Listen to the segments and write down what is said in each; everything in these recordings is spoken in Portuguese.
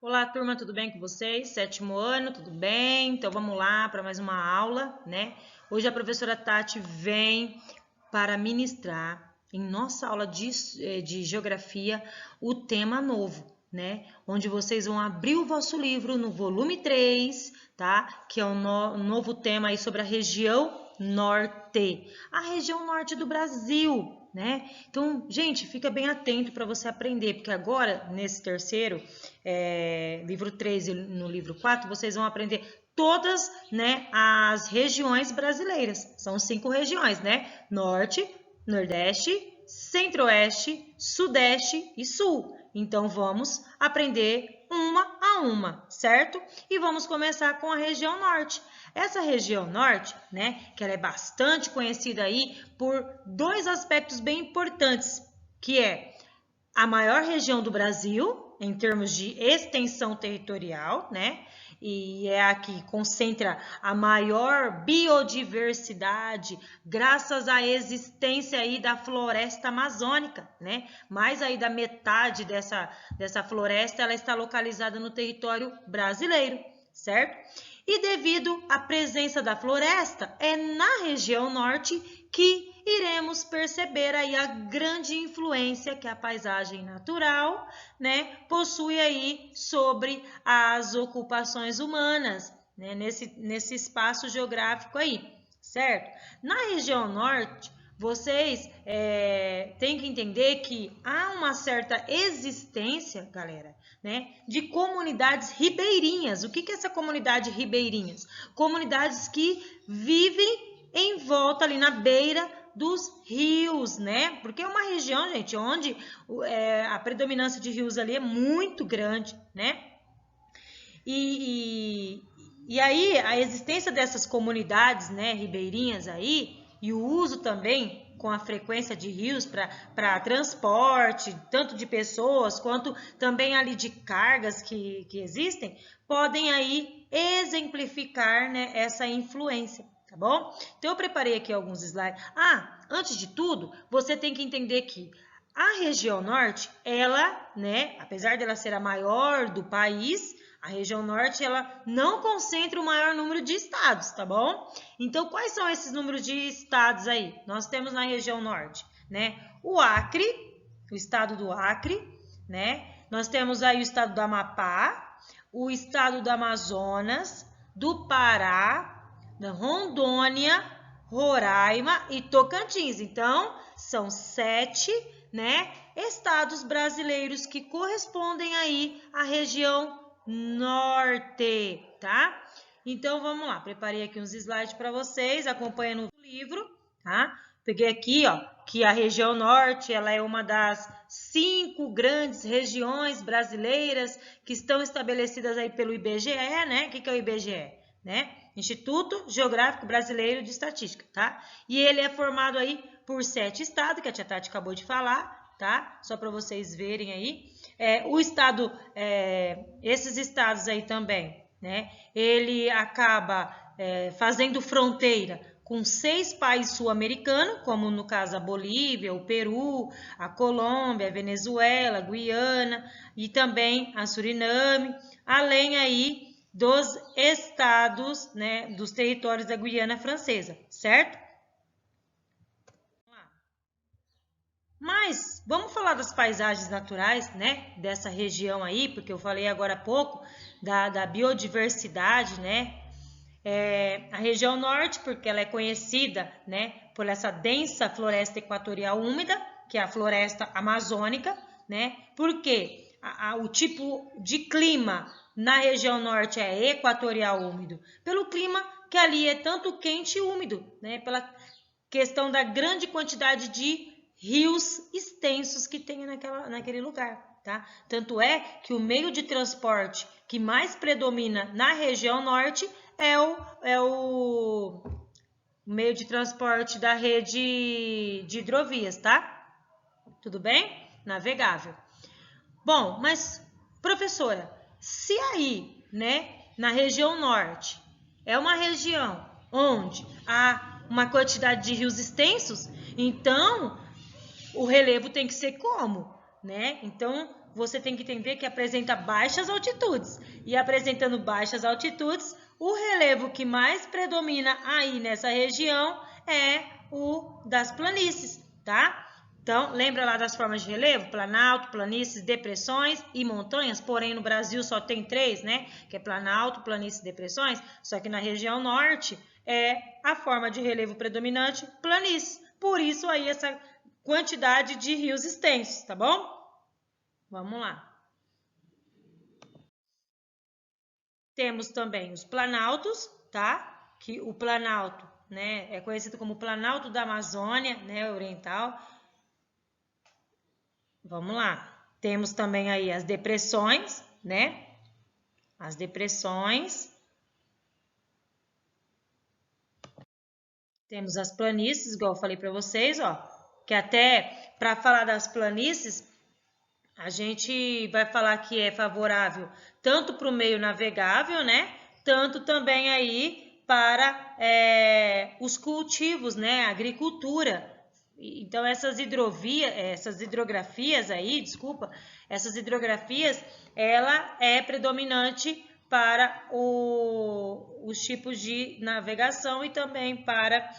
Olá, turma, tudo bem com vocês? Sétimo ano, tudo bem? Então vamos lá para mais uma aula, né? Hoje a professora Tati vem para ministrar em nossa aula de geografia o tema novo, né? Onde vocês vão abrir o vosso livro no volume 3, tá? Que é um novo tema aí sobre a região norte, a região norte do Brasil, né? Então, gente, fica bem atento para você aprender, porque agora, nesse terceiro, livro 3 e no livro 4, vocês vão aprender todas, né, as regiões brasileiras. São 5 regiões, né? Norte, Nordeste, Centro-Oeste, Sudeste e Sul. Então, vamos aprender uma a uma, certo? E vamos começar com a região Norte. Essa região Norte, né, que ela é bastante conhecida aí por dois aspectos bem importantes, que é a maior região do Brasil, em termos de extensão territorial, né? E é a que concentra a maior biodiversidade, graças à existência aí da floresta amazônica, né? Mais aí da metade dessa floresta, ela está localizada no território brasileiro, certo? E devido à presença da floresta, é na região norte que iremos perceber aí a grande influência que a paisagem natural, né, possui aí sobre as ocupações humanas, né, nesse espaço geográfico aí, certo? Na região norte, vocês têm que entender que há uma certa existência, galera, né, de comunidades ribeirinhas. O que é essa comunidade ribeirinhas? Comunidades que vivem em volta ali na beira dos rios, né? Porque é uma região, gente, onde a predominância de rios ali é muito grande, né? E aí a existência dessas comunidades, né, ribeirinhas aí, e o uso também com a frequência de rios para transporte, tanto de pessoas quanto também ali de cargas que existem, podem aí exemplificar, né, essa influência. Tá bom? Então, eu preparei aqui alguns slides. Antes de tudo, você tem que entender que a região norte, ela, né, apesar dela ser a maior do país, a região norte, ela não concentra o maior número de estados, tá bom? Então, quais são esses números de estados aí? Nós temos na região norte, né? O Acre, o estado do Acre, né? Nós temos aí o estado do Amapá, o estado do Amazonas, do Pará, da Rondônia, Roraima e Tocantins. Então, são 7, né, estados brasileiros que correspondem aí à região norte, tá? Então, vamos lá. Preparei aqui uns slides para vocês, acompanhando o livro, tá? Peguei aqui, ó, que a região norte, ela é uma das 5 grandes regiões brasileiras que estão estabelecidas aí pelo IBGE, né? O que é o IBGE, né? Instituto Geográfico Brasileiro de Estatística, tá? E ele é formado aí por 7 estados, que a tia Tati acabou de falar, tá? Só para vocês verem aí. Esses estados aí também, né? Ele acaba fazendo fronteira com 6 países sul-americanos, como no caso a Bolívia, o Peru, a Colômbia, a Venezuela, a Guiana e também a Suriname, além aí dos estados, né, dos territórios da Guiana Francesa, certo? Mas vamos falar das paisagens naturais, né, dessa região aí, porque eu falei agora há pouco da biodiversidade, né? A região norte, porque ela é conhecida, né, por essa densa floresta equatorial úmida, que é a floresta amazônica, né? Porque o tipo de clima na região norte é equatorial úmido, pelo clima que ali é tanto quente e úmido, né? Pela questão da grande quantidade de rios extensos que tem naquele lugar, tá? Tanto é que o meio de transporte que mais predomina na região norte é o meio de transporte da rede de hidrovias, tá? Tudo bem? Navegável. Bom, mas, professora, se aí, né, na região norte, é uma região onde há uma quantidade de rios extensos, então o relevo tem que ser como, né? Então, você tem que entender que apresenta baixas altitudes. E apresentando baixas altitudes, o relevo que mais predomina aí nessa região é o das planícies, tá? Então, lembra lá das formas de relevo? Planalto, planícies, depressões e montanhas. Porém, no Brasil só tem 3, né? Que é planalto, planícies e depressões. Só que na região norte é a forma de relevo predominante, planícies. Por isso aí essa quantidade de rios extensos, tá bom? Vamos lá. Temos também os planaltos, tá? Que o planalto, né, é conhecido como Planalto da Amazônia, né, oriental. Vamos lá. Temos também aí as depressões, né? As depressões. Temos as planícies, igual eu falei para vocês, ó, que até para falar das planícies, a gente vai falar que é favorável tanto para o meio navegável, né? Tanto também aí para os cultivos, né? A agricultura. Então, essas hidrografias aí, desculpa, essas hidrografias, ela é predominante para os tipos de navegação e também para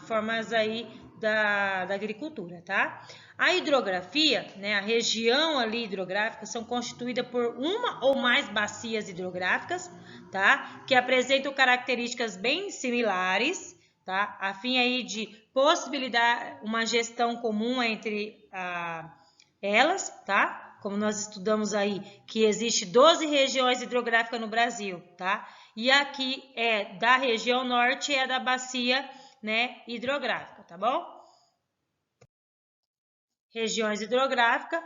formas aí da agricultura, tá? A hidrografia, né, a região ali hidrográfica, são constituídas por uma ou mais bacias hidrográficas, tá? Que apresentam características bem similares, tá? A fim aí de possibilitar uma gestão comum entre elas, tá? Como nós estudamos aí, que existe 12 regiões hidrográficas no Brasil, tá? E aqui é da região norte e é da bacia, né, hidrográfica, tá bom? Regiões hidrográficas,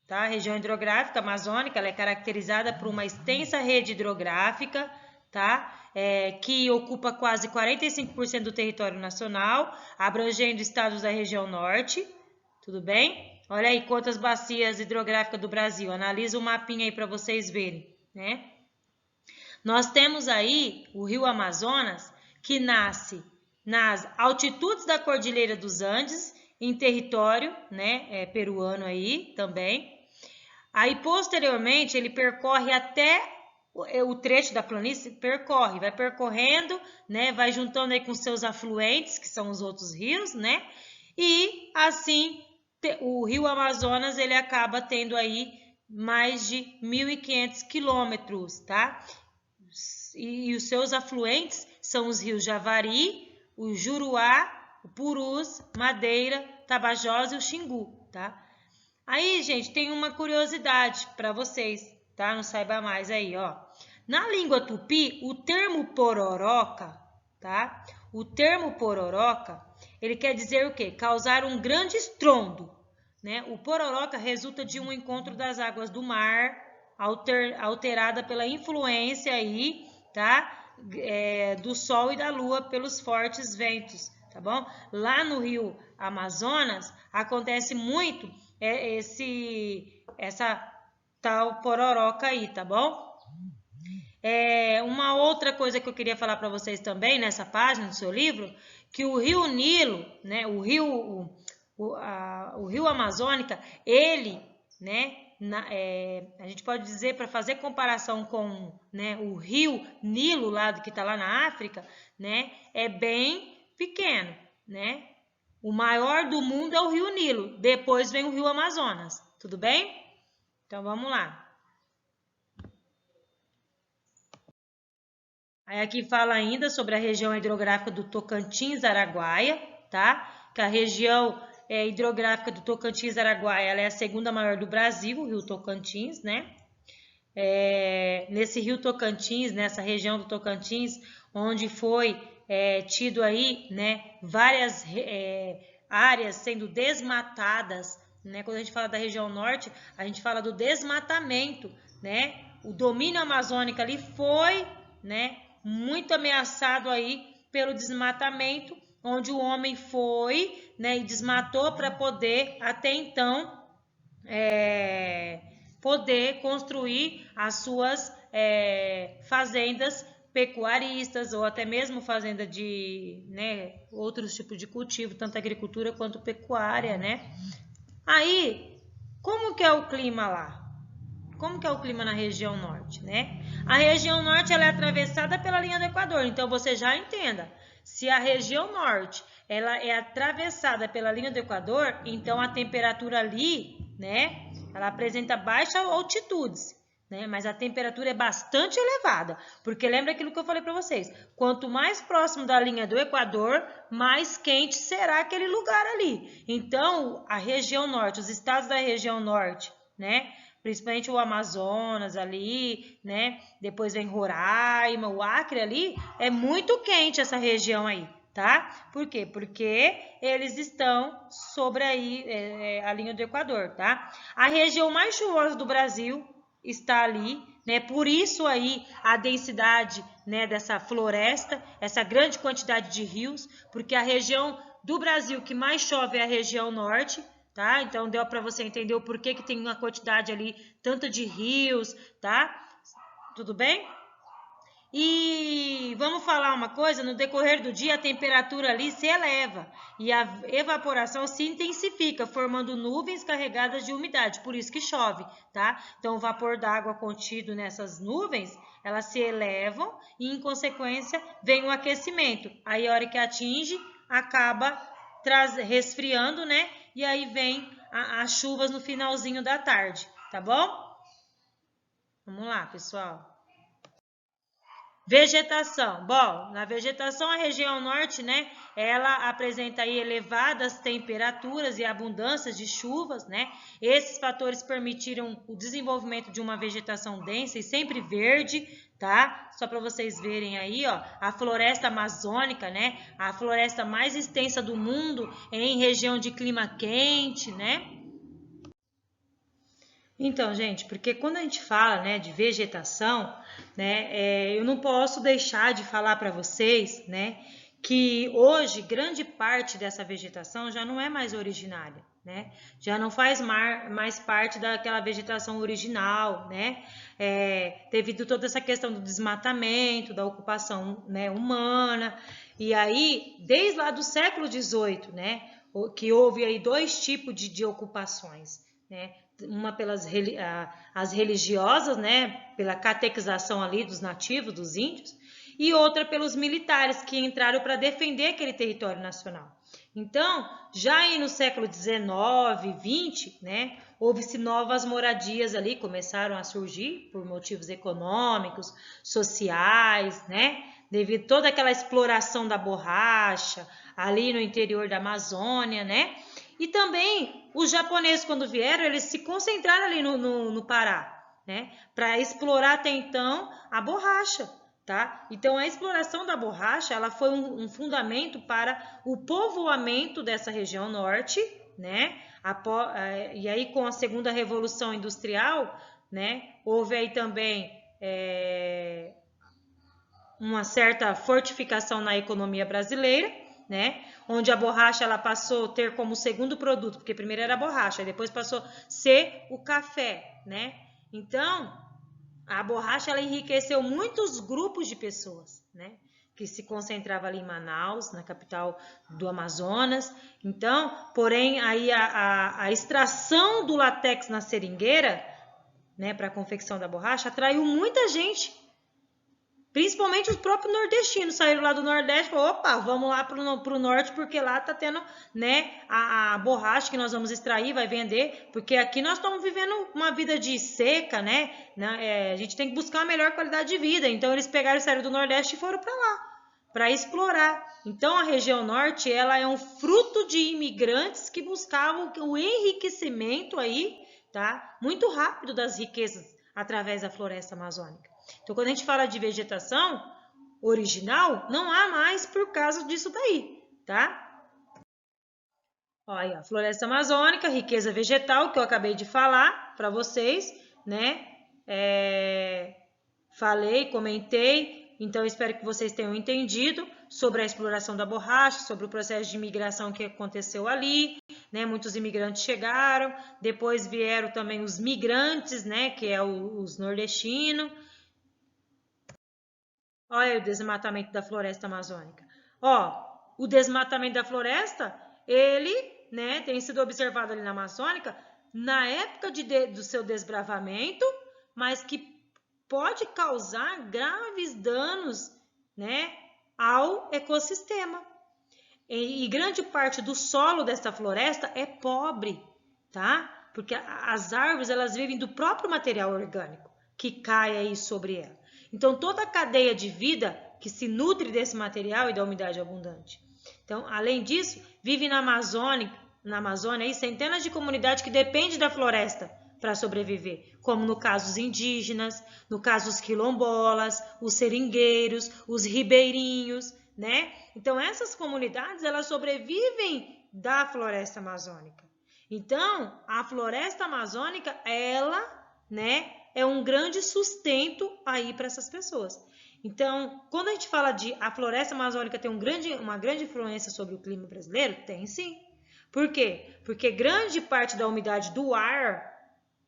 tá? A região hidrográfica amazônica, ela é caracterizada por uma extensa rede hidrográfica, tá? Que ocupa quase 45% do território nacional, abrangendo estados da região norte, tudo bem? Olha aí quantas bacias hidrográficas do Brasil, analisa o mapinha aí para vocês verem, né? Nós temos aí o rio Amazonas, que nasce nas altitudes da Cordilheira dos Andes, em território, né, peruano aí também. Aí, posteriormente, ele percorre até o trecho da planície, vai percorrendo, né, vai juntando aí com seus afluentes, que são os outros rios, né, e assim o rio Amazonas, ele acaba tendo aí mais de 1.500 quilômetros, tá? E os seus afluentes são os rios Javari, o Juruá, o Purus, Madeira, Tapajós e o Xingu, tá? Aí, gente, tem uma curiosidade para vocês, tá? Não saiba mais aí, ó. Na língua tupi, o termo pororoca, tá? O termo pororoca, ele quer dizer o quê? Causar um grande estrondo, né? O pororoca resulta de um encontro das águas do mar, alterada pela influência aí, tá? Do sol e da lua pelos fortes ventos, tá bom? Lá no rio Amazonas acontece muito essa tal pororoca aí, tá bom? Uma outra coisa que eu queria falar para vocês também nessa página do seu livro, que o rio Nilo, né, o rio Amazônica, ele, né, a gente pode dizer, para fazer comparação com, né, o rio Nilo, que está lá na África, né, é bem pequeno, né? O maior do mundo é o rio Nilo, depois vem o rio Amazonas, tudo bem? Então vamos lá. Aí aqui fala ainda sobre a região hidrográfica do Tocantins-Araguaia, tá? Que a região hidrográfica do Tocantins-Araguaia, ela é a segunda maior do Brasil, o rio Tocantins, né? Nesse rio Tocantins, nessa região do Tocantins, onde foi tido aí, né, várias áreas sendo desmatadas, né? Quando a gente fala da região norte, a gente fala do desmatamento, né? O domínio amazônico ali foi, né, muito ameaçado aí pelo desmatamento, onde o homem foi, né, e desmatou para poder até então poder construir as suas fazendas pecuaristas ou até mesmo fazenda de, né, outros tipos de cultivo, tanto agricultura quanto pecuária, né? Aí Como que é o clima lá? Como que é o clima na região norte, né? A região norte ela é atravessada pela linha do Equador, então você já entenda. Se a região norte ela é atravessada pela linha do Equador, então a temperatura ali, né, ela apresenta baixas altitudes, né? Mas a temperatura é bastante elevada, porque lembra aquilo que eu falei para vocês? Quanto mais próximo da linha do Equador, mais quente será aquele lugar ali. Então, a região norte, os estados da região norte, né? Principalmente o Amazonas ali, né? Depois vem Roraima, o Acre ali, é muito quente essa região aí, tá? Por quê? Porque eles estão sobre aí a linha do Equador, tá? A região mais chuvosa do Brasil está ali, né? Por isso aí a densidade, né, dessa floresta, essa grande quantidade de rios, porque a região do Brasil que mais chove é a região norte, tá? Então deu para você entender o porquê que tem uma quantidade ali tanto de rios, tá? Tudo bem? E vamos falar uma coisa, no decorrer do dia a temperatura ali se eleva e a evaporação se intensifica, formando nuvens carregadas de umidade, por isso que chove, tá? Então o vapor d'água contido nessas nuvens, elas se elevam e em consequência vem o aquecimento. Aí a hora que atinge, acaba resfriando, né? E aí vem as chuvas no finalzinho da tarde, tá bom? Vamos lá, pessoal. Vegetação. Bom, na vegetação, a região norte, né, ela apresenta aí elevadas temperaturas e abundâncias de chuvas, né? Esses fatores permitiram o desenvolvimento de uma vegetação densa e sempre verde, tá? Só para vocês verem aí, ó, a floresta amazônica, né? A floresta mais extensa do mundo em região de clima quente, né? Então, gente, porque quando a gente fala, né, de vegetação, né, eu não posso deixar de falar para vocês, né, que hoje grande parte dessa vegetação já não é mais originária, né, já não faz mais parte daquela vegetação original, né, devido a toda essa questão do desmatamento, da ocupação, né, humana, e aí, desde lá do século XVIII, né, que houve aí dois tipos de ocupações, né, uma pelas as religiosas, né, pela catequização ali dos nativos, dos índios, e outra pelos militares que entraram para defender aquele território nacional. Então, já aí no século XIX, XX, né, houve-se novas moradias ali, começaram a surgir por motivos econômicos, sociais, né, devido a toda aquela exploração da borracha ali no interior da Amazônia, né, e também os japoneses, quando vieram, eles se concentraram ali no Pará, né? Para explorar até então a borracha, tá? Então a exploração da borracha, ela foi um fundamento para o povoamento dessa região norte, né? E aí com a segunda revolução industrial, né? Houve aí também uma certa fortificação na economia brasileira, né? Onde a borracha ela passou a ter como segundo produto, porque primeiro era a borracha, depois passou a ser o café, né? Então, a borracha ela enriqueceu muitos grupos de pessoas, né? Que se concentrava ali em Manaus, na capital do Amazonas. Então, porém, aí a extração do látex na seringueira, né, para a confecção da borracha, atraiu muita gente. Principalmente os próprios nordestinos saíram lá do Nordeste e falaram, opa, vamos lá para o Norte, porque lá está tendo, né, a borracha que nós vamos extrair, vai vender, porque aqui nós estamos vivendo uma vida de seca, né, a gente tem que buscar a melhor qualidade de vida, então eles pegaram e saíram do Nordeste e foram para lá, para explorar. Então a região Norte, ela é um fruto de imigrantes que buscavam o enriquecimento aí, tá, muito rápido das riquezas através da floresta amazônica. Então, quando a gente fala de vegetação original, não há mais por causa disso daí, tá? Olha, a floresta amazônica, riqueza vegetal, que eu acabei de falar para vocês, né? Falei, comentei, então espero que vocês tenham entendido sobre a exploração da borracha, sobre o processo de imigração que aconteceu ali, né? Muitos imigrantes chegaram, depois vieram também os migrantes, né? Que é os nordestinos. Olha o desmatamento da floresta amazônica. Ó, o desmatamento da floresta, ele, né, tem sido observado ali na Amazônica na época do seu desbravamento, mas que pode causar graves danos, né, ao ecossistema. E grande parte do solo dessa floresta é pobre, tá? Porque as árvores, elas vivem do próprio material orgânico que cai aí sobre ela. Então, toda a cadeia de vida que se nutre desse material e da umidade abundante. Então, além disso, vive na Amazônia aí, centenas de comunidades que dependem da floresta para sobreviver, como no caso os indígenas, no caso os quilombolas, os seringueiros, os ribeirinhos, né? Então, essas comunidades, elas sobrevivem da floresta amazônica. Então, a floresta amazônica, ela, né, é um grande sustento aí para essas pessoas. Então, quando a gente fala de a floresta amazônica tem uma grande influência sobre o clima brasileiro, tem sim. Por quê? Porque grande parte da umidade do ar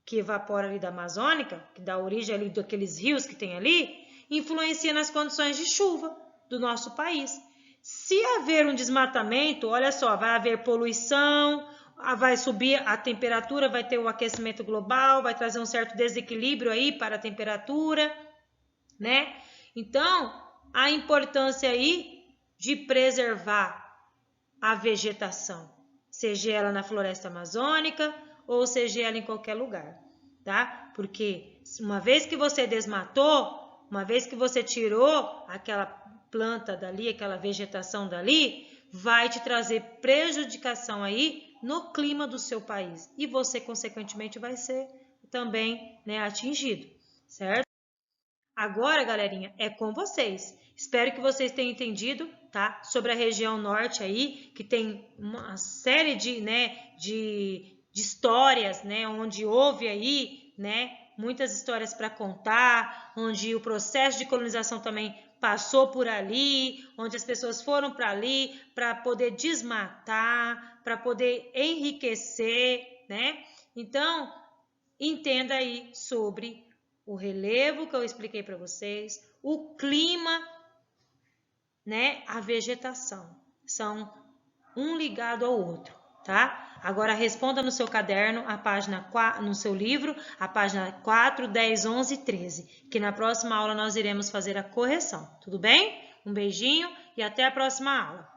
que evapora ali da Amazônica, que dá origem ali daqueles rios que tem ali, influencia nas condições de chuva do nosso país. Se haver um desmatamento, olha só, vai haver poluição, vai subir a temperatura, vai ter o aquecimento global, vai trazer um certo desequilíbrio aí para a temperatura, né? Então, a importância aí de preservar a vegetação, seja ela na floresta amazônica ou seja ela em qualquer lugar, tá? Porque uma vez que você desmatou, uma vez que você tirou aquela planta dali, aquela vegetação dali, vai te trazer prejudicação aí no clima do seu país e você, consequentemente, vai ser também, né, atingido, certo? Agora, galerinha, é com vocês. Espero que vocês tenham entendido, tá? Sobre a região norte aí, que tem uma série de histórias, né? Onde houve aí, né? Muitas histórias para contar, onde o processo de colonização também passou por ali, onde as pessoas foram para ali para poder desmatar, para poder enriquecer, né? Então, entenda aí sobre o relevo que eu expliquei para vocês, o clima, né, a vegetação. São um ligado ao outro, tá? Agora responda no seu caderno, a página 4, no seu livro, a página 4, 10, 11 e 13, que na próxima aula nós iremos fazer a correção, tudo bem? Um beijinho e até a próxima aula.